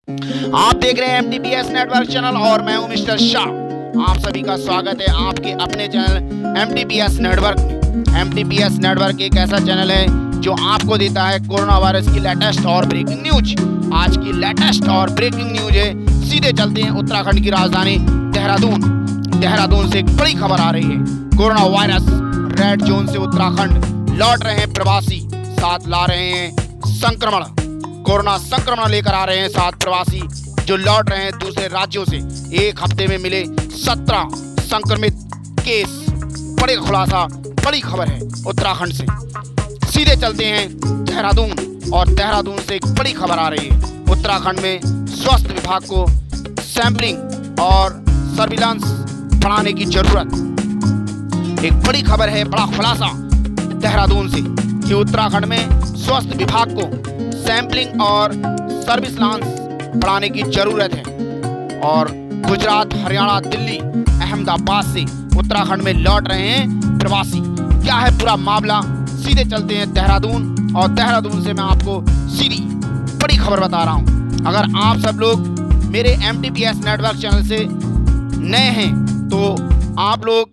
आप देख रहे हैं MTBS नेटवर्क चैनल और मैं हूं मिस्टर शाह। आप सभी का स्वागत है आपके अपने चैनल MTBS नेटवर्क में। MTBS नेटवर्क एक ऐसा चैनल है जो आपको देता है कोरोना वायरस की लेटेस्ट और ब्रेकिंग न्यूज। आज की लेटेस्ट और ब्रेकिंग न्यूज है, सीधे चलते हैं उत्तराखंड की राजधानी देहरादून से एक बड़ी खबर आ रही है। कोरोना वायरस रेड जोन से उत्तराखंड लौट रहे हैं प्रवासी, साथ ला रहे हैं संक्रमण। कोरोना संक्रमण लेकर आ रहे हैं 7 प्रवासी जो लौट रहे हैं दूसरे राज्यों से। एक हफ्ते में मिले 17 संक्रमित केस। बड़े खुलासा, बड़ी खबर है उत्तराखंड से। सीधे चलते हैं देहरादून और देहरादून से एक बड़ी खबर आ रही है। उत्तराखंड में स्वास्थ्य विभाग को सैंपलिंग और सर्विलांस बढ़ाने की जरूरत। एक बड़ी खबर है, बड़ा खुलासा देहरादून से कि उत्तराखंड में स्वास्थ्य विभाग को सैंपलिंग और सर्विलांस बढ़ाने की जरूरत है। और गुजरात, हरियाणा, दिल्ली, अहमदाबाद से उत्तराखंड में लौट रहे हैं प्रवासी। क्या है पूरा मामला, सीधे चलते हैं देहरादून और देहरादून से मैं आपको सीधी बड़ी खबर बता रहा हूं। अगर आप सब लोग मेरे MTBS नेटवर्क चैनल से नए हैं तो आप लोग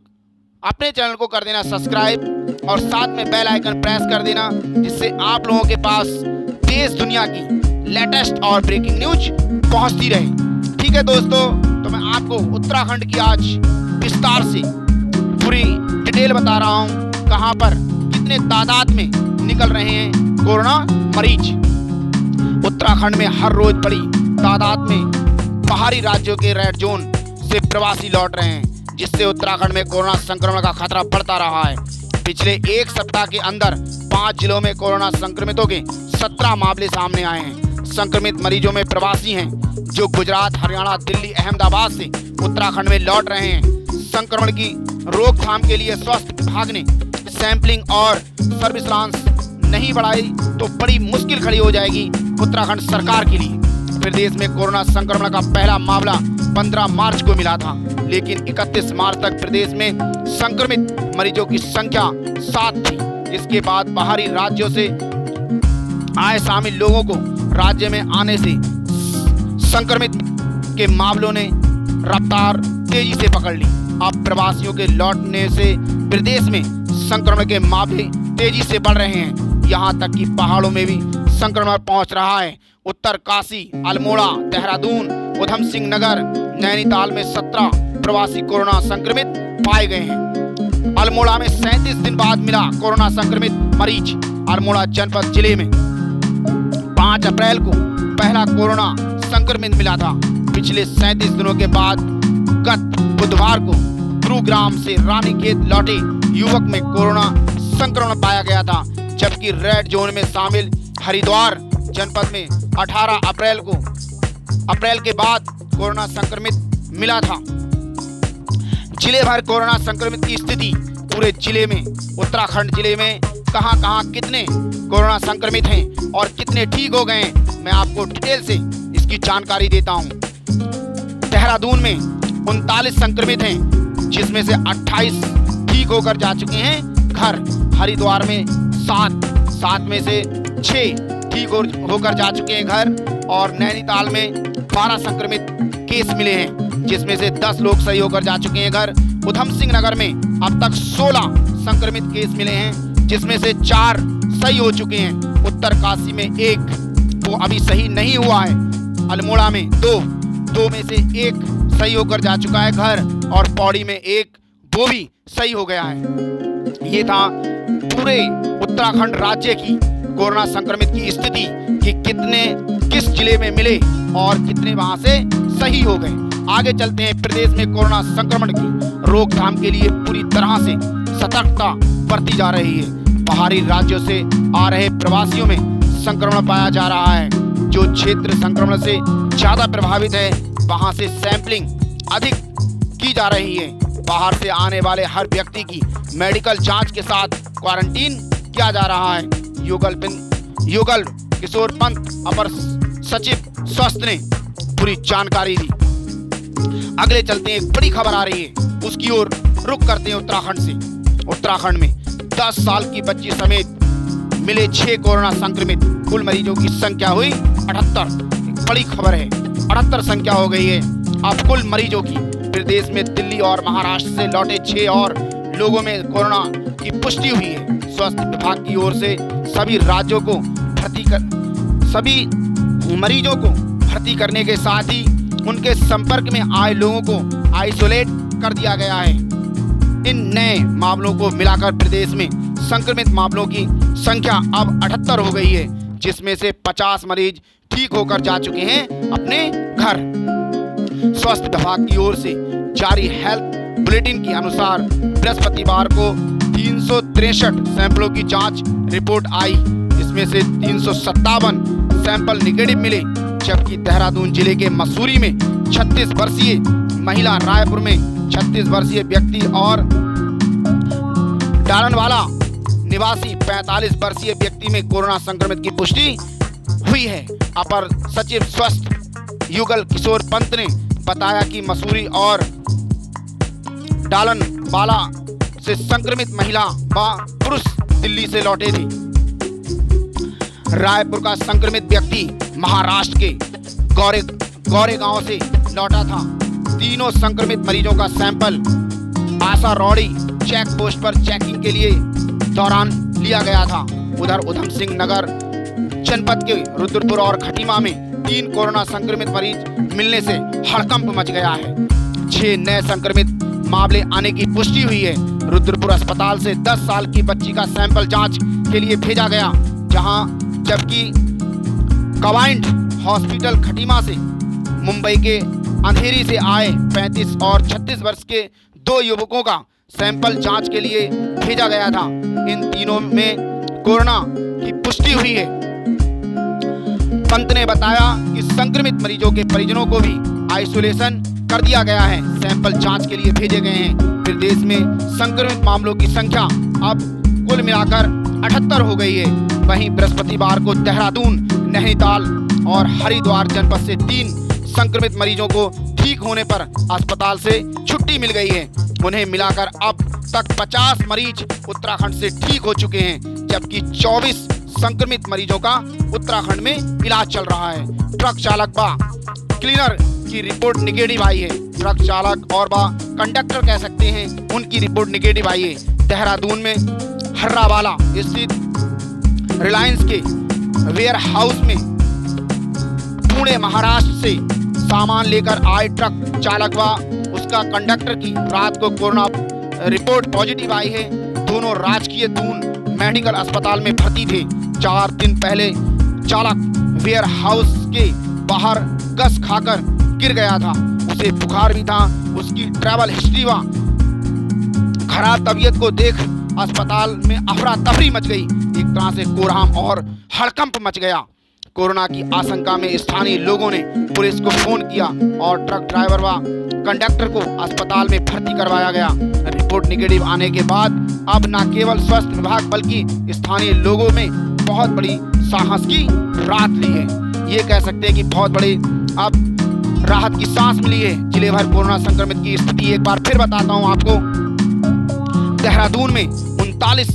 अपने चैनल को कर देना सब्सक्राइब और साथ में बेल आइकन प्रेस कर देना, जिससे आप लोगों के पास देश दुनिया की लेटेस्ट और ब्रेकिंग न्यूज पहुंचती रहे। ठीक है दोस्तों, तो मैं आपको उत्तराखंड की आज विस्तार से पूरी डिटेल बता रहा हूं, कहां पर कितने तादाद में निकल रहे हैं कोरोना मरीज। उत्तराखंड में हर रोज बड़ी तादाद में बाहरी राज्यों के रेड जोन से प्रवासी लौट रहे हैं, जिससे उत्तराखंड में कोरोना संक्रमण का खतरा बढ़ता रहा है। पिछले एक सप्ताह के अंदर 5 जिलों में कोरोना संक्रमितों के 17 मामले सामने आए हैं। संक्रमित मरीजों में प्रवासी हैं जो गुजरात, हरियाणा, दिल्ली, अहमदाबाद से उत्तराखंड में लौट रहे हैं। संक्रमण की रोकथाम के लिए स्वास्थ्य विभाग ने सैंपलिंग और सर्विलांस नहीं बढ़ाई तो बड़ी मुश्किल खड़ी हो जाएगी उत्तराखंड सरकार के लिए। प्रदेश में कोरोना संक्रमण का पहला मामला 15 मार्च को मिला था, लेकिन 31 मार्च तक प्रदेश में संक्रमित मरीजों की संख्या 7 थी। इसके बाद बाहरी राज्यों से आए शामिल लोगों को राज्य में आने से संक्रमित के मामलों ने रफ्तार तेजी से पकड़ ली। अब प्रवासियों के लौटने से प्रदेश में संक्रमण के मामले तेजी से बढ़ रहे हैं। यहाँ तक कि पहाड़ों में भी संक्रमण पहुंच रहा है। उत्तरकाशी, अल्मोड़ा, देहरादून, उधम सिंह नगर, नैनीताल में 17 प्रवासी कोरोना संक्रमित पाए गए हैं। अल्मोड़ा में 37 दिन बाद मिला कोरोना संक्रमित मरीज। अल्मोड़ा जनपद जिले में 5 अप्रैल को पहला कोरोना संक्रमित मिला था। पिछले 37 दिनों के बाद गत बुधवार को गुरुग्राम से रानीखेत लौटे युवक में कोरोना संक्रमण पाया गया था, जबकि रेड जोन में शामिल हरिद्वार जनपद में 18 अप्रैल के बाद कोरोना संक्रमित मिला था। जिले भर कोरोना संक्रमित की स्थिति पूरे जिले में, उत्तराखंड जिले में कहां-कहां कितने कोरोना संक्रमित हैं और कितने ठीक हो गए हैं, मैं आपको डिटेल से इसकी जानकारी देता हूं। देहरादून में 39 संक्रमित हैं, जिसमें से 28 ठीक होकर जा चुके हैं घर। हरिद्वार में 7 में से 6 ठीक होकर जा चुके हैं घर। और नैनीताल में 12 संक्रमित केस मिले हैं, जिसमें से 10 लोग सही होकर जा चुके हैं घर। उधम सिंह नगर में अब तक 16 संक्रमित केस मिले हैं, जिसमें से 4 सही हो चुके हैं। उत्तरकाशी में 1 वो अभी सही नहीं हुआ है। अल्मोड़ा में 2 में से 1 सही होकर जा चुका है घर। और पौड़ी में 1 वो भी सही हो गया है। ये था पूरे उत्तराखंड राज्य की कोरोना संक्रमित की स्थिति कि किस जिले में मिले और कितने वहां से सही हो गए। आगे चलते हैं। प्रदेश में कोरोना संक्रमण की रोकथाम के लिए पूरी तरह से सतर्कता बरती जा रही है। बाहरी राज्यों से आ रहे प्रवासियों में संक्रमण पाया जा रहा है। जो क्षेत्र संक्रमण से ज्यादा प्रभावित है वहां से सैंपलिंग अधिक की जा रही है। बाहर से आने वाले हर व्यक्ति की मेडिकल जांच के साथ क्वारंटीन किया जा रहा है। युगल किशोर पंत, अपर सचिव स्वास्थ्य ने पूरी जानकारी दी। अगले चलते हैं, एक बड़ी खबर आ रही है, उसकी ओर रुख करते हैं उत्तराखंड से। उत्तराखंड में 10 साल की बच्ची समेत मिले 6 कोरोना संक्रमित, कुल मरीजों की संख्या हुई 78। बड़ी खबर है। 78 संख्या हो गई है। अब कुल मरीजों की प्रदेश में दिल्ली और महाराष्ट्र से लौटे 6 और लोगों में कोरोना की पुष्टि हुई है। स्वास्थ्य विभाग की ओर से सभी राज्यों को सभी मरीजों को भर्ती करने के साथ ही उनके संपर्क में आए लोगों को आइसोलेट कर दिया गया है। इन नए मामलों को मिलाकर प्रदेश में संक्रमित मामलों की संख्या अब 78 हो गई है, जिसमें से 50 मरीज ठीक होकर जा चुके हैं अपने घर। स्वास्थ्य विभाग की ओर से जारी हेल्थ बुलेटिन के अनुसार बृहस्पतिवार को 363 सैंपलों की जांच रिपोर्ट आई। इसमें से 357 सैंपल निगेटिव मिले, जबकि देहरादून जिले के मसूरी में 36 वर्षीय महिला, रायपुर में 36 वर्षीय व्यक्ति और डालनवाला निवासी 45 वर्षीय व्यक्ति में कोरोना संक्रमित की पुष्टि हुई है। अपर सचिव स्वास्थ्य युगल किशोर पंत ने बताया कि मसूरी और डालनवाला से संक्रमित महिला व पुरुष दिल्ली से लौटे थे। रायपुर का संक्रमित व्यक्ति महाराष्ट्र के गौरेगांव से लौटा था। तीनों संक्रमित मरीजों का सैंपल आशा रौड़ी चेक पोस्ट पर चेकिंग के लिए दौरान लिया गया था। उधर उधम सिंह नगर जनपद के रुद्रपुर और खटीमा में 3 कोरोना संक्रमित मरीज मिलने से हड़कंप मच गया है। 6 नए संक्रमित मामले आने की पुष्टि हुई है। रुद्रपुर अस्पताल से 10 साल की बच्ची का सैंपल जांच के लिए भेजा गया, जबकि कवाइंड हॉस्पिटल खटीमा से मुंबई के अंधेरी से आए 35 और 36 वर्ष के 2 युवकों का सैंपल जांच के लिए भेजा गया था। इन तीनों में कोरोना की पुष्टि हुई है। पंत ने बताया कि संक्रमित मरीजों के परिजनों को भी आइसोलेशन कर दिया गया है, सैंपल जांच के लिए भेजे गए हैं। प्रदेश में संक्रमित मामलों की संख्या अब कुल मिलाकर 78 हो गई है। वहीं बृहस्पतिवार को देहरादून, नैनीताल और हरिद्वार जनपद से 3 संक्रमित मरीजों को ठीक होने पर अस्पताल से छुट्टी मिल गई है। उन्हें मिलाकर अब तक 50 मरीज उत्तराखंड से ठीक हो चुके हैं, जबकि 24 संक्रमित मरीजों का उत्तराखंड में इलाज चल रहा है। ट्रक चालक व क्लीनर की रिपोर्ट निगेटिव आई है। ट्रक चालक और कंडक्टर कह सकते हैं, उनकी रिपोर्ट निगेटिव आई है। देहरादून में हर्रावाला स्थित रिलायंस के वेयर हाउस में पुणे महाराष्ट्र से सामान लेकर आए ट्रक चालक व उसका कंडक्टर की रात को कोरोना रिपोर्ट पॉजिटिव आई है। दोनों राजकीय दून मेडिकल अस्पताल में भर्ती थे। 4 दिन पहले चालक वेयर हाउस के बाहर गस खाकर गिर गया था। उसे बुखार भी था। उसकी ट्रैवल हिस्ट्री व खराब तबीयत को देख अस्पताल में अफरा तफरी मच गई। एक तरह से कोहराम और हड़कंप मच गया। कोरोना की आशंका में स्थानीय लोगों ने पुलिस को फोन किया और ट्रक ड्राइवर व कंडक्टर को अस्पताल में भर्ती करवाया गया। रिपोर्ट निगेटिव आने के बाद अब न केवल स्वास्थ्य विभाग बल्कि स्थानीय लोगों में बहुत बड़ी साहस की राहत ली है। ये कह सकते हैं कि बहुत बड़ी अब राहत की सांस मिली है। जिले भर कोरोना संक्रमित की स्थिति एक बार फिर बताता हूँ आपको। देहरादून में 39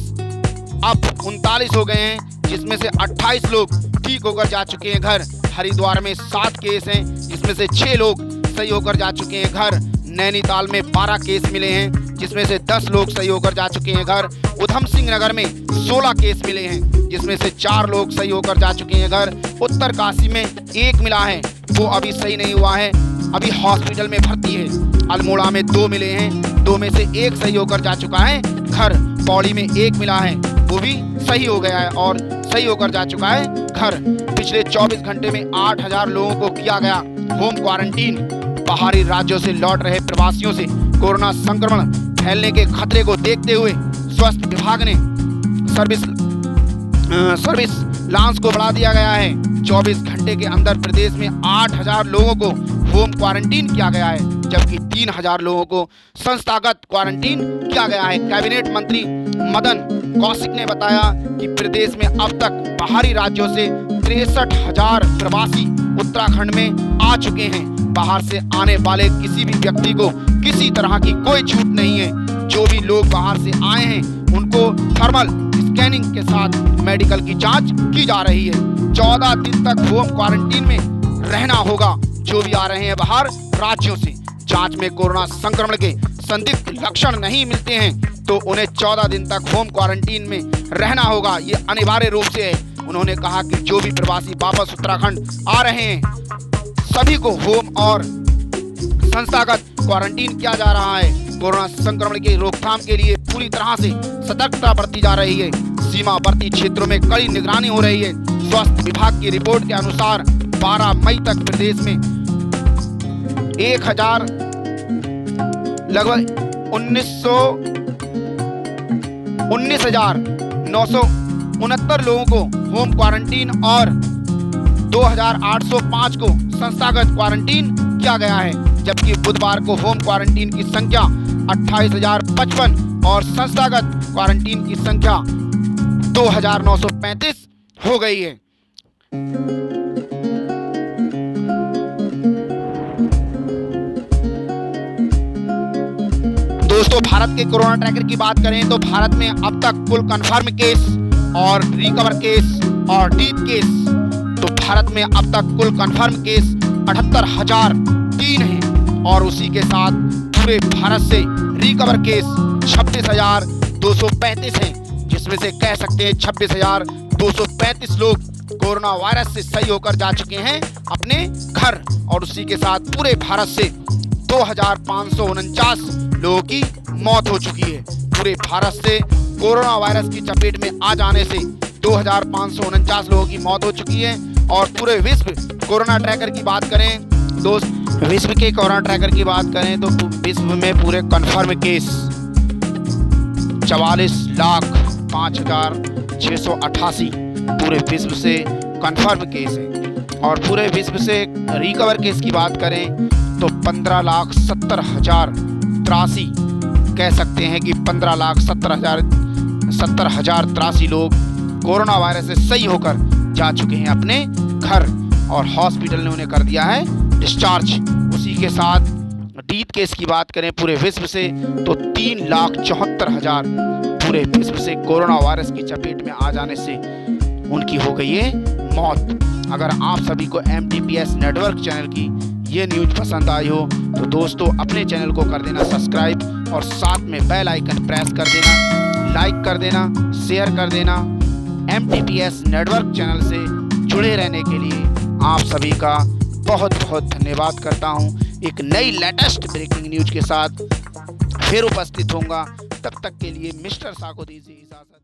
हो गए हैं, जिसमें से 28 लोग ठीक होकर जा चुके हैं घर। हरिद्वार में 7 केस हैं, जिसमें से 6 लोग सही होकर जा चुके हैं घर। नैनीताल में 12 केस मिले हैं, जिसमें से 10 लोग सही होकर जा चुके हैं घर। उधम सिंह नगर में 16 केस मिले हैं, जिसमें से 4 लोग सही होकर जा चुके हैं घर। उत्तरकाशी में 1 मिला है, वो अभी सही नहीं हुआ है, अभी हॉस्पिटल में भर्ती है। अल्मोड़ा में 2 मिले हैं, 2 में से 1 सही होकर जा चुका है घर। पौड़ी में 1 मिला है, वो भी सही हो गया है और सही होकर जा चुका है घर। पिछले 24 घंटे में 8000 लोगों को किया गया होम क्वारंटीन। बाहरी राज्यों से लौट रहे प्रवासियों से कोरोना संक्रमण फैलने के खतरे को देखते हुए स्वास्थ्य विभाग ने सर्विस लांस को बढ़ा दिया गया है। 24 घंटे के अंदर प्रदेश में 8000 लोगों को होम क्वारंटीन किया गया है, जबकि 3000 लोगों को संस्थागत क्वारंटीन किया गया है। कैबिनेट मंत्री मदन कौशिक ने बताया कि प्रदेश में अब तक बाहरी राज्यों से 63,000 प्रवासी उत्तराखंड में आ चुके हैं। बाहर से आने वाले किसी भी व्यक्ति को किसी तरह की कोई छूट नहीं है। जो भी लोग बाहर से आए हैं उनको थर्मल स्कैनिंग के साथ मेडिकल की जांच की जा रही है। 14 दिन तक होम क्वारंटीन में रहना होगा। जो भी आ रहे हैं बाहर राज्यों से। जांच में कोरोना संक्रमण के संदिग्ध लक्षण नहीं मिलते हैं तो उन्हें 14 दिन तक होम क्वारंटीन में रहना होगा, ये अनिवार्य रूप से है। उन्होंने कहा कि जो भी प्रवासी वापस उत्तराखंड आ रहे हैं सभी को होम और संस्थागत क्वारंटीन किया जा रहा है। कोरोना संक्रमण की रोकथाम के लिए पूरी तरह से सतर्कता बरती जा रही है। सीमावर्ती क्षेत्रों में कड़ी निगरानी हो रही है। स्वास्थ्य विभाग की रिपोर्ट के अनुसार 12 मई तक प्रदेश में 1000 लगभग 19,969 लोगों को होम क्वारंटीन और 2,805 को संस्थागत क्वारंटीन किया गया है, जबकि बुधवार को होम क्वारंटीन की संख्या 28,055 और संस्थागत क्वारंटीन की संख्या 2,935 हो गई है। दोस्तों, भारत के कोरोना ट्रैकर की बात करें तो भारत में अब तक कुल कंफर्म केस और रिकवर केस और डेथ केस, तो भारत में अब तक कुल कंफर्म केस 78,003 हैं और उसी के साथ पूरे भारत से रिकवर केस 26,235 हैं, जिसमें से कह सकते हैं 26,235 लोग कोरोना वायरस से सही होकर जा चुके हैं अपने घर। और उसी के साथ पूरे भारत से 2,549 लोगों की मौत हो चुकी है। पूरे भारत से कोरोना वायरस की चपेट में आ जाने से 2,549 लोगों की मौत हो चुकी है। और पूरे विश्व कोरोना ट्रैकर की बात करें दोस्त, विश्व के कोरोना ट्रैकर की बात करें तो विश्व में पूरे कंफर्म केस 44,05,688 पूरे विश्व से कंफर्म केस है। और पूरे विश्व से रिकवर केस की बात करें तो 15,70,083 कह सकते हैं कि 15,70,083 लोग कोरोना वायरस से सही होकर जा चुके हैं अपने घर और हॉस्पिटल ने उन्हें कर दिया है डिस्चार्ज। उसी के साथ डेथ केस की बात करें पूरे विश्व से तो 3,74,000 पूरे विश्व से कोरोना वायरस की चपेट में आ जाने से उनकी हो गई है मौत। अगर आप सभी को MTPS नेटवर्क चैनल की ये न्यूज पसंद आई हो तो दोस्तों अपने चैनल को कर देना सब्सक्राइब और साथ में बेल आइकन प्रेस कर देना, लाइक कर देना, शेयर कर देना। MTPS नेटवर्क चैनल से जुड़े रहने के लिए आप सभी का बहुत बहुत धन्यवाद करता हूं। एक नई लेटेस्ट ब्रेकिंग न्यूज के साथ फिर उपस्थित होऊंगा। तब तक के लिए मिस्टर सा को दीजिए इजाजत।